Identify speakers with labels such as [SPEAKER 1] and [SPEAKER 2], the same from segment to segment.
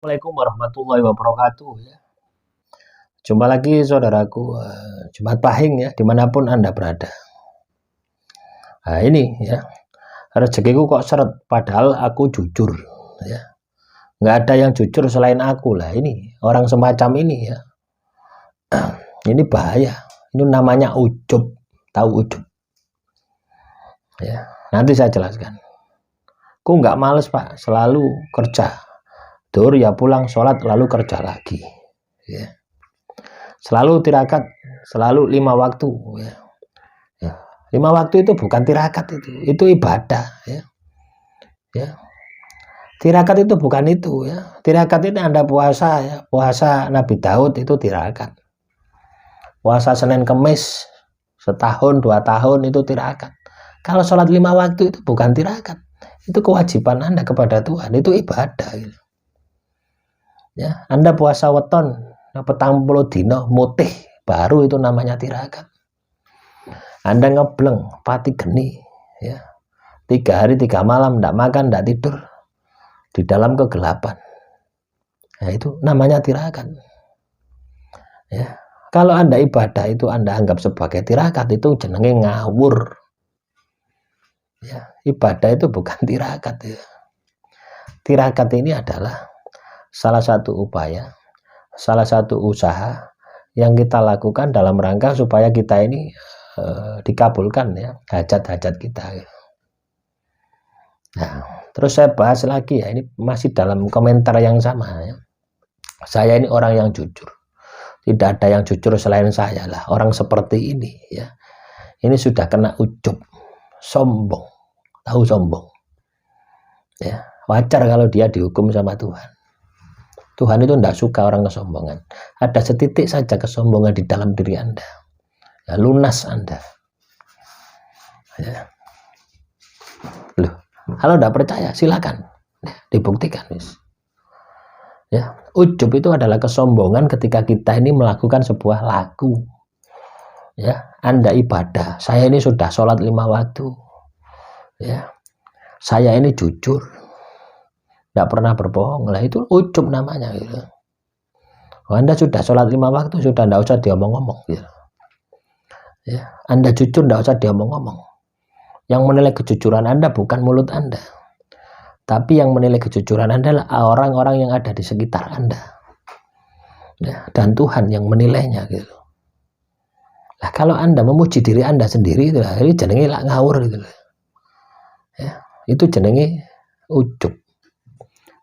[SPEAKER 1] Assalamualaikum warahmatullahi wabarakatuh ya. Jumpa lagi saudaraku, Jumat Pahing ya, dimanapun Anda berada. Nah ini ya, rezekiku kok seret, padahal aku jujur ya. Nggak ada yang jujur selain aku lah, ini orang semacam ini ya. Ini bahaya, ini namanya ujub, tahu ujub ya. Nanti saya jelaskan. Aku nggak males Pak, selalu kerja. Dur ya pulang sholat lalu kerja lagi ya. Selalu tirakat, selalu 5 waktu ya. 5 waktu itu bukan tirakat, itu ibadah ya. Tirakat itu bukan itu ya. Tirakat itu Anda puasa ya, puasa Nabi Daud itu tirakat. Puasa Senin Kemis setahun 2 tahun itu tirakat. Kalau sholat 5 waktu itu bukan tirakat, itu kewajiban Anda kepada Tuhan, itu ibadah gitu. Ya, Anda puasa weton petang puluh dino mutih baru itu namanya tirakat. Anda ngebleng pati geni ya, 3 hari 3 malam tidak makan tidak tidur di dalam kegelapan, nah itu namanya tirakat ya. Kalau Anda ibadah itu Anda anggap sebagai tirakat, itu jenenge ngawur ya. Ibadah itu bukan tirakat ya. Tirakat ini adalah salah satu upaya, salah satu usaha yang kita lakukan dalam rangka supaya kita ini dikabulkan ya, hajat-hajat kita. Nah, terus saya bahas lagi ya, ini masih dalam komentar yang sama ya. Saya ini orang yang jujur, tidak ada yang jujur selain saya lah. Orang seperti ini ya, ini sudah kena ujub, sombong, tahu sombong ya. Wajar kalau dia dihukum sama Tuhan. Tuhan itu tidak suka orang kesombongan. Ada setitik saja kesombongan di dalam diri Anda, ya, lunas Anda ya. Loh, kalau tidak percaya silakan ya, dibuktikan ya. Ujub itu adalah kesombongan ketika kita ini melakukan sebuah laku ya. Anda ibadah, saya ini sudah sholat 5 waktu ya, saya ini jujur, tidak pernah berbohong lah, itu ujub namanya gitu. Anda sudah sholat 5 waktu, sudah tidak usah diomong-omong gitu ya. Anda jujur, tidak usah diomong-omong. Yang menilai kejujuran Anda bukan mulut Anda, tapi yang menilai kejujuran Anda adalah orang-orang yang ada di sekitar Anda ya, dan Tuhan yang menilainya gitu. Nah, kalau Anda memuji diri Anda sendiri itu ini jenenge ngawur gitu ya. Itu jenenge ujub.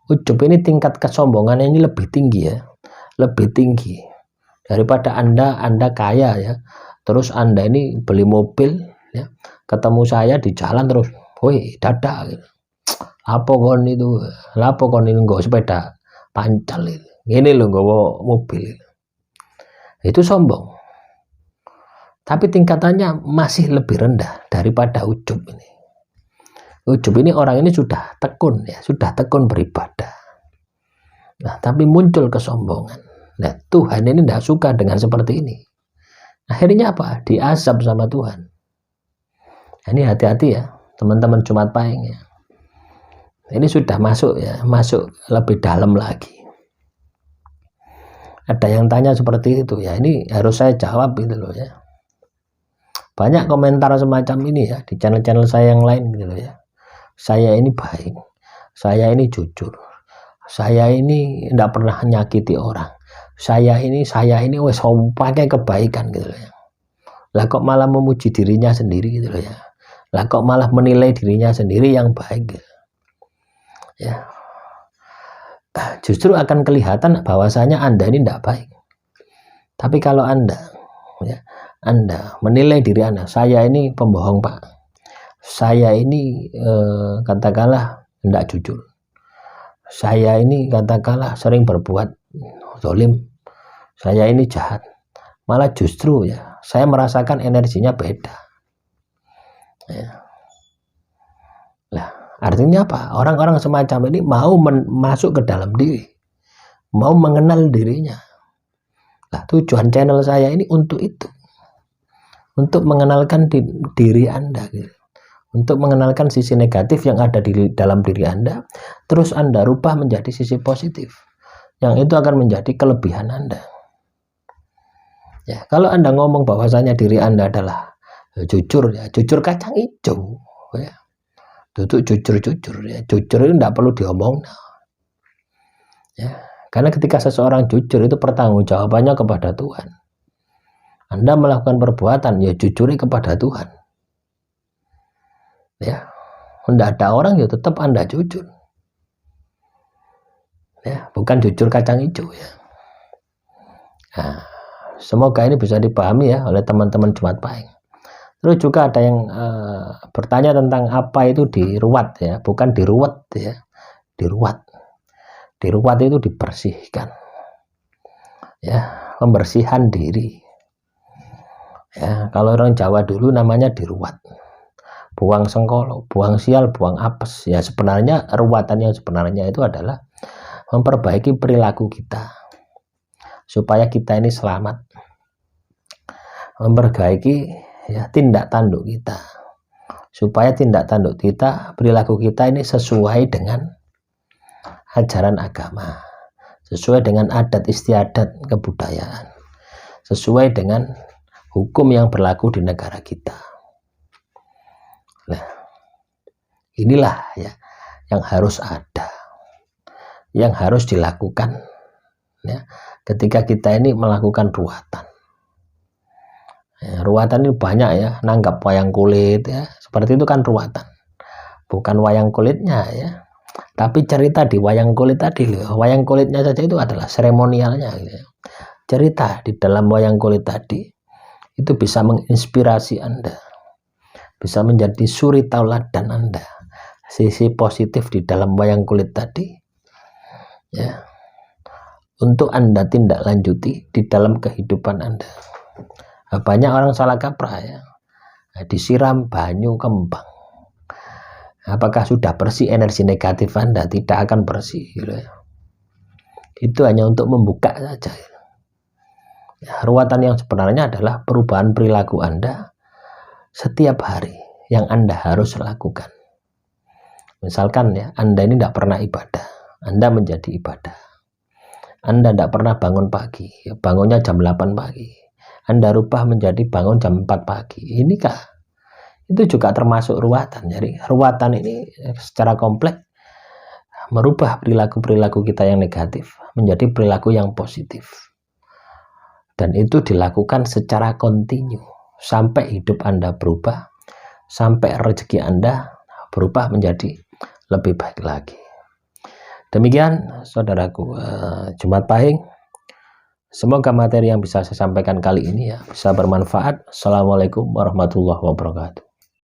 [SPEAKER 1] Ujub ini tingkat kesombongan ini lebih tinggi ya, lebih tinggi daripada Anda kaya ya, terus Anda ini beli mobil ya, ketemu saya di jalan terus, woi dada gitu. Apa kon itu, apa kon ini nggak sepeda pancal itu, ini loh nggak mobil itu sombong. Tapi tingkatannya masih lebih rendah daripada ujub ini. Ujub ini orang ini sudah tekun ya, sudah tekun beribadah. Nah, tapi muncul kesombongan. Nah, Tuhan ini tidak suka dengan seperti ini. Akhirnya apa? Diazab sama Tuhan. Nah, ini hati-hati ya, teman-teman Jumat Pahing ya. Ini sudah masuk ya, masuk lebih dalam lagi. Ada yang tanya seperti itu ya, ini harus saya jawab gitu loh ya. Banyak komentar semacam ini ya di channel-channel saya yang lain gitu loh ya. Saya ini baik, saya ini jujur, saya ini tidak pernah menyakiti orang, saya ini wes pakai kebaikan gitu loh ya. Lah kok malah memuji dirinya sendiri gitu loh ya. Lah kok malah menilai dirinya sendiri yang baik gitu. Ya. Justru akan kelihatan bahwasanya Anda ini tidak baik. Tapi kalau Anda menilai diri Anda, saya ini pembohong Pak, saya ini katakanlah tidak jujur, saya ini katakanlah sering berbuat zalim, saya ini jahat, malah justru ya saya merasakan energinya beda ya. Lah artinya apa? Orang-orang semacam ini mau masuk ke dalam diri, mau mengenal dirinya. Lah tujuan channel saya ini untuk itu, untuk mengenalkan diri Anda gitu, untuk mengenalkan sisi negatif yang ada di dalam diri Anda, terus Anda rubah menjadi sisi positif. yang itu akan menjadi kelebihan Anda. Ya, kalau Anda ngomong bahwasanya diri Anda adalah jujur, ya jujur kacang hijau, ya. Duduk jujur-jujur, ya. Jujur itu tidak perlu diomong. Ya, karena ketika seseorang jujur itu pertanggungjawabannya kepada Tuhan. Anda melakukan perbuatan, ya jujuri kepada Tuhan. Ya, tidak ada orang, ya tetap Anda jujur. Ya, bukan jujur kacang hijau, ya. Nah, semoga ini bisa dipahami ya oleh teman-teman Jumat Pahing. Terus juga ada yang bertanya tentang apa itu diruat, ya, bukan diruwet, ya, diruat. Diruat itu dibersihkan, ya, pembersihan diri. Ya, kalau orang Jawa dulu namanya diruat, buang sengkolo, buang sial, buang apes. Ya, sebenarnya ruatan yang sebenarnya itu adalah memperbaiki perilaku kita supaya kita ini selamat, memperbaiki ya tindak tanduk kita supaya tindak tanduk kita, perilaku kita ini sesuai dengan ajaran agama, sesuai dengan adat istiadat kebudayaan, sesuai dengan hukum yang berlaku di negara kita. Nah, inilah ya yang harus ada, yang harus dilakukan ya ketika kita ini melakukan ruatan. Ya, ruatan ini banyak ya, nanggap wayang kulit ya, seperti itu kan ruatan, bukan wayang kulitnya ya, tapi cerita di wayang kulit tadi loh. Wayang kulitnya saja itu adalah seremonialnya gitu ya. Cerita di dalam wayang kulit tadi itu bisa menginspirasi Anda, bisa menjadi suri tauladan Anda, sisi positif di dalam wayang kulit tadi ya, untuk Anda tindak lanjuti di dalam kehidupan Anda. Banyak orang salah kaprah ya, disiram banyu kembang. Apakah sudah bersih energi negatif Anda? Tidak akan bersih gitu ya. Itu hanya untuk membuka saja. Ya, ruatan yang sebenarnya adalah perubahan perilaku Anda setiap hari yang Anda harus lakukan. Misalkan ya, Anda ini tidak pernah ibadah, Anda menjadi ibadah. Anda tidak pernah bangun pagi, bangunnya jam 8 pagi. Anda rubah menjadi bangun jam 4 pagi. Ini kah? Itu juga termasuk ruatan. Jadi ruatan ini secara kompleks merubah perilaku-perilaku kita yang negatif menjadi perilaku yang positif. Dan itu dilakukan secara kontinu sampai hidup Anda berubah, sampai rezeki Anda berubah menjadi lebih baik lagi. Demikian saudaraku Jumat Pahing. Semoga materi yang bisa saya sampaikan kali ini ya bisa bermanfaat. Assalamualaikum warahmatullahi wabarakatuh.